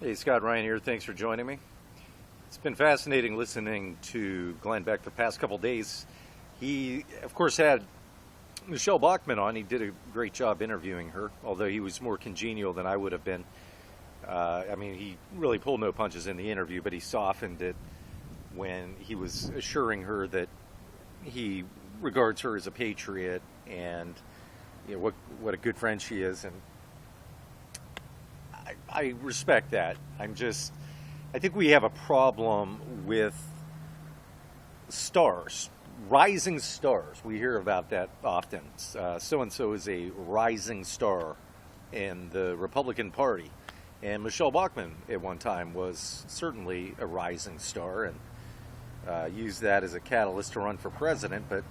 Hey, Scott Ryan here. Thanks for joining me. It's been fascinating listening to Glenn Beck the past couple days. He, of course, had Michelle Bachmann on. He did a great job interviewing her, although he was more congenial than I would have been. He really pulled no punches in the interview, but he softened it when he was assuring her that he regards her as a patriot and what a good friend she is. And I respect that. I think we have a problem with stars, rising stars. We hear about that often. So-and-so is a rising star in the Republican Party. And Michelle Bachmann at one time was certainly a rising star and used that as a catalyst to run for president. But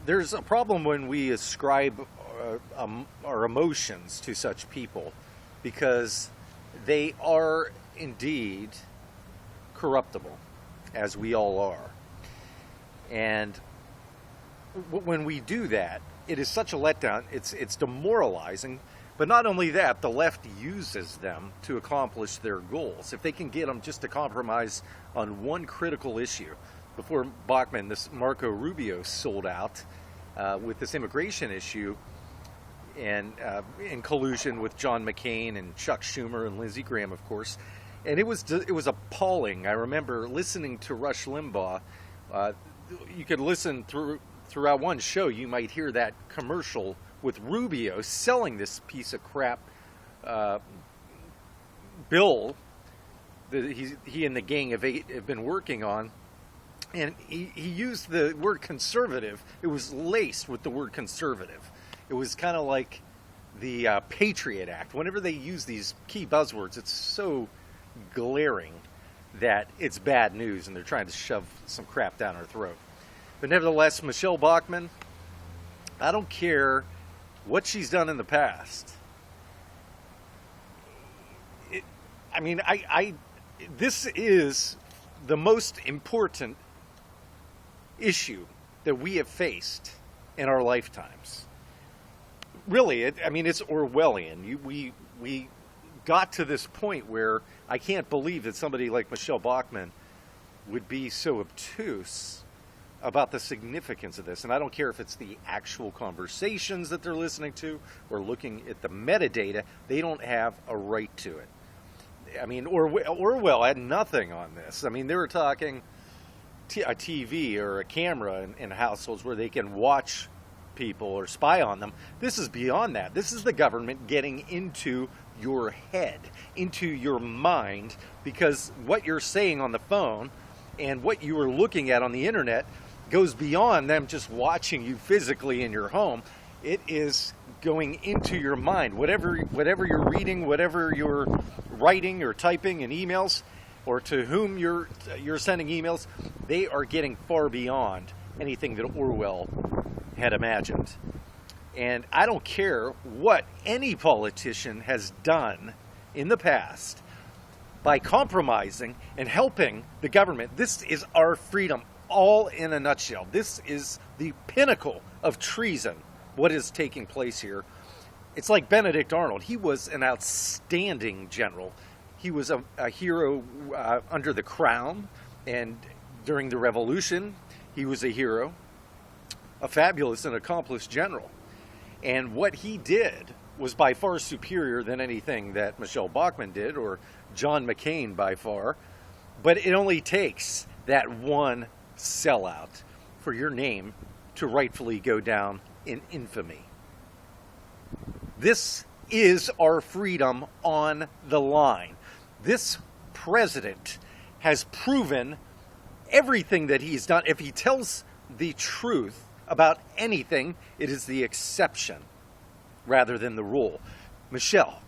there's a problem when we ascribe our emotions to such people, because they are indeed corruptible, as we all are. And when we do that, it is such a letdown. It's demoralizing. But not only that, the left uses them to accomplish their goals. If they can get them just to compromise on one critical issue. Before Bachmann, this Marco Rubio sold out with this immigration issue, and in collusion with John McCain and Chuck Schumer and Lindsey Graham, of course. And it was appalling. I remember listening to Rush Limbaugh. You could listen throughout one show. You might hear that commercial with Rubio selling this piece of crap bill that he and the Gang of Eight have been working on. And he used the word conservative. It was laced with the word conservative. It was kind of like the Patriot Act. Whenever they use these key buzzwords, it's so glaring that it's bad news and they're trying to shove some crap down our throat. But nevertheless, Michelle Bachmann, I don't care what she's done in the past. This is the most important issue that we have faced in our lifetimes. Really, it's Orwellian. We got to this point where I can't believe that somebody like Michelle Bachmann would be so obtuse about the significance of this. And I don't care if it's the actual conversations that they're listening to or looking at the metadata. They don't have a right to it. Orwell had nothing on this. They were talking a TV or a camera in households where they can watch people or spy on them. This is beyond that. This is the government getting into your head, into your mind, because what you're saying on the phone and what you are looking at on the internet goes beyond them just watching you physically in your home. It is going into your mind. Whatever you're reading, whatever you're writing or typing in emails, or to whom you're sending emails, they are getting far beyond anything that Orwell had imagined. And I don't care what any politician has done in the past by compromising and helping the government. This is our freedom, all in a nutshell. This is the pinnacle of treason, what is taking place here. It's like Benedict Arnold. He was an outstanding general. He was a hero under the crown, and during the Revolution, he was a hero, a fabulous and accomplished general. And what he did was by far superior than anything that Michelle Bachmann did, or John McCain by far. But it only takes that one sellout for your name to rightfully go down in infamy. This is our freedom on the line. This president has proven everything that he's done. If he tells the truth about anything, it is the exception rather than the rule. Michelle,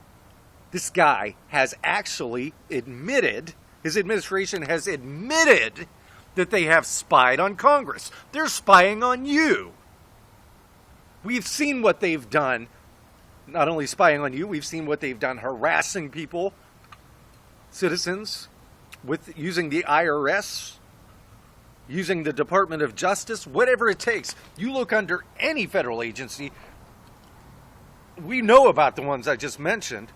this guy has actually admitted, his administration has admitted that they have spied on Congress. They're spying on you. We've seen what they've done. Not only spying on you, we've seen what they've done harassing people, citizens, with using the IRS, using the Department of Justice, whatever it takes. You look under any federal agency, we know about the ones I just mentioned.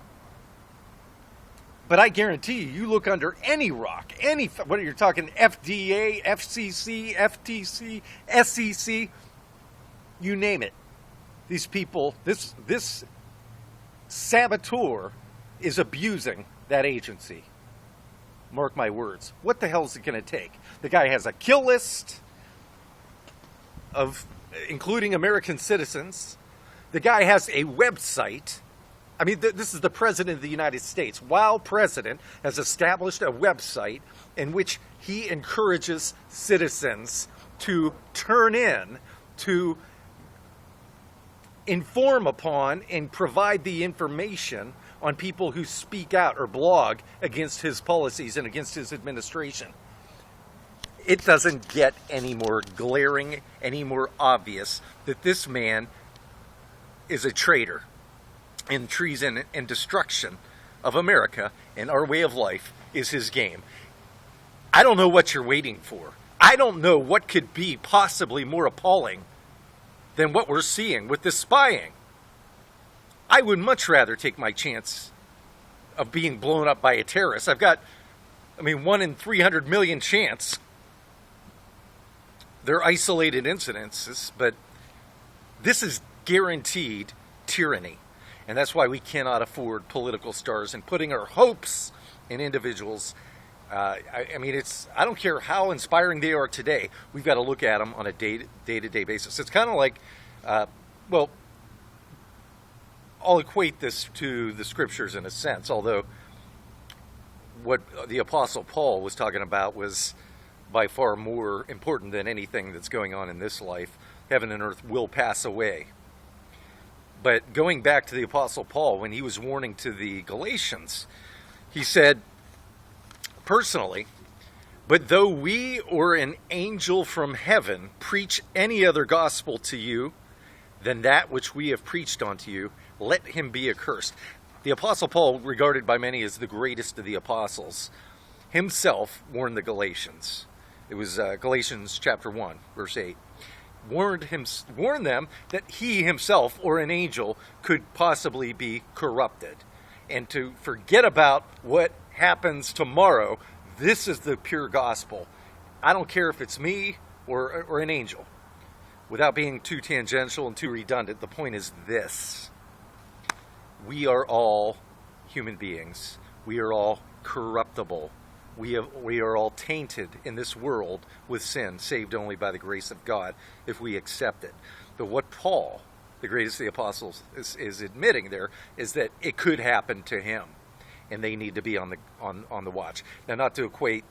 But I guarantee you look under any rock, what are you talking, FDA, FCC, FTC, SEC, you name it. These people, this saboteur is abusing that agency. Mark my words. What the hell is it going to take? The guy has a kill list of including American citizens. The guy has a website. I mean, this is the President of the United States. While President has established a website in which he encourages citizens to turn in, to inform upon and provide the information on people who speak out or blog against his policies and against his administration. It doesn't get any more glaring, any more obvious that this man is a traitor in treason and destruction of America, and our way of life is his game. I don't know what you're waiting for. I don't know what could be possibly more appalling than what we're seeing with this spying. I would much rather take my chance of being blown up by a terrorist. I've got, 1 in 300 million chance. They're isolated incidences, but this is guaranteed tyranny. And that's why we cannot afford political stars and putting our hopes in individuals. I don't care how inspiring they are today. We've got to look at them on a day-to-day basis. It's kind of like, I'll equate this to the scriptures in a sense, although what the Apostle Paul was talking about was by far more important than anything that's going on in this life. Heaven and earth will pass away. But going back to the Apostle Paul, when he was warning to the Galatians, he said, personally, but though we or an angel from heaven preach any other gospel to you than that which we have preached unto you, let him be accursed. The Apostle Paul, regarded by many as the greatest of the apostles, himself warned the Galatians. It was Galatians chapter 1, verse 8. Warned them that he himself or an angel could possibly be corrupted. And to forget about what happens tomorrow, this is the pure gospel. I don't care if it's me or an angel. Without being too tangential and too redundant, the point is this. We are all human beings. We are all corruptible. We are all tainted in this world with sin, saved only by the grace of God if we accept it. But what Paul, the greatest of the apostles, is admitting there is that it could happen to him, and they need to be on the watch. Now, not to equate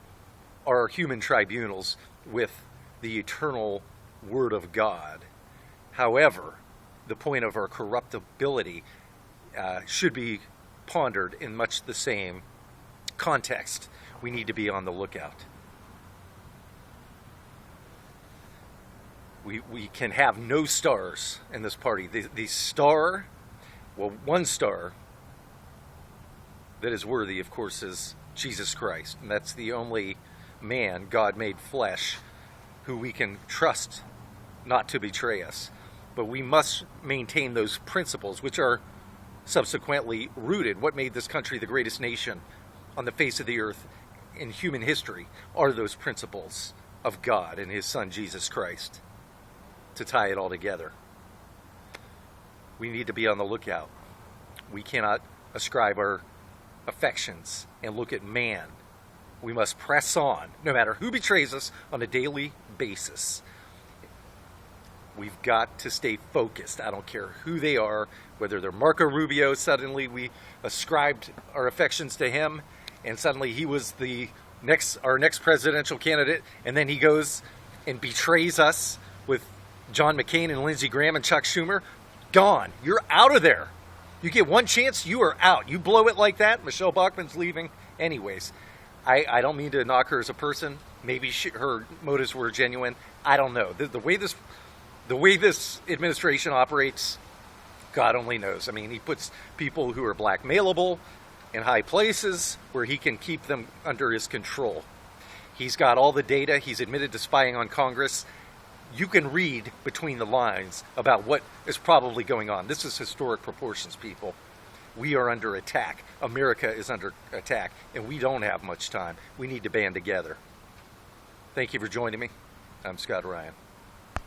our human tribunals with the eternal Word of God. However, the point of our corruptibility should be pondered in much the same context. We need to be on the lookout. We can have no stars in this party. The star, one star that is worthy, of course, is Jesus Christ. And that's the only man, God made flesh, who we can trust not to betray us. But we must maintain those principles, which are subsequently rooted. What made this country the greatest nation on the face of the earth in human history are those principles of God and his Son, Jesus Christ, to tie it all together. We need to be on the lookout. We cannot ascribe our affections and look at man. We must press on, no matter who betrays us, on a daily basis. We've got to stay focused. I don't care who they are, whether they're Marco Rubio, suddenly we ascribed our affections to him, and suddenly he was our next presidential candidate, and then he goes and betrays us with John McCain and Lindsey Graham and Chuck Schumer. Gone. You're out of there. You get one chance, you are out. You blow it like that, Michelle Bachmann's leaving anyways. I don't mean to knock her as a person. Maybe her motives were genuine. I don't know. The way this administration operates, God only knows. I mean, he puts people who are blackmailable in high places where he can keep them under his control. He's got all the data. He's admitted to spying on Congress. You can read between the lines about what is probably going on. This is historic proportions, people. We are under attack. America is under attack, and we don't have much time. We need to band together. Thank you for joining me. I'm Scott Ryan.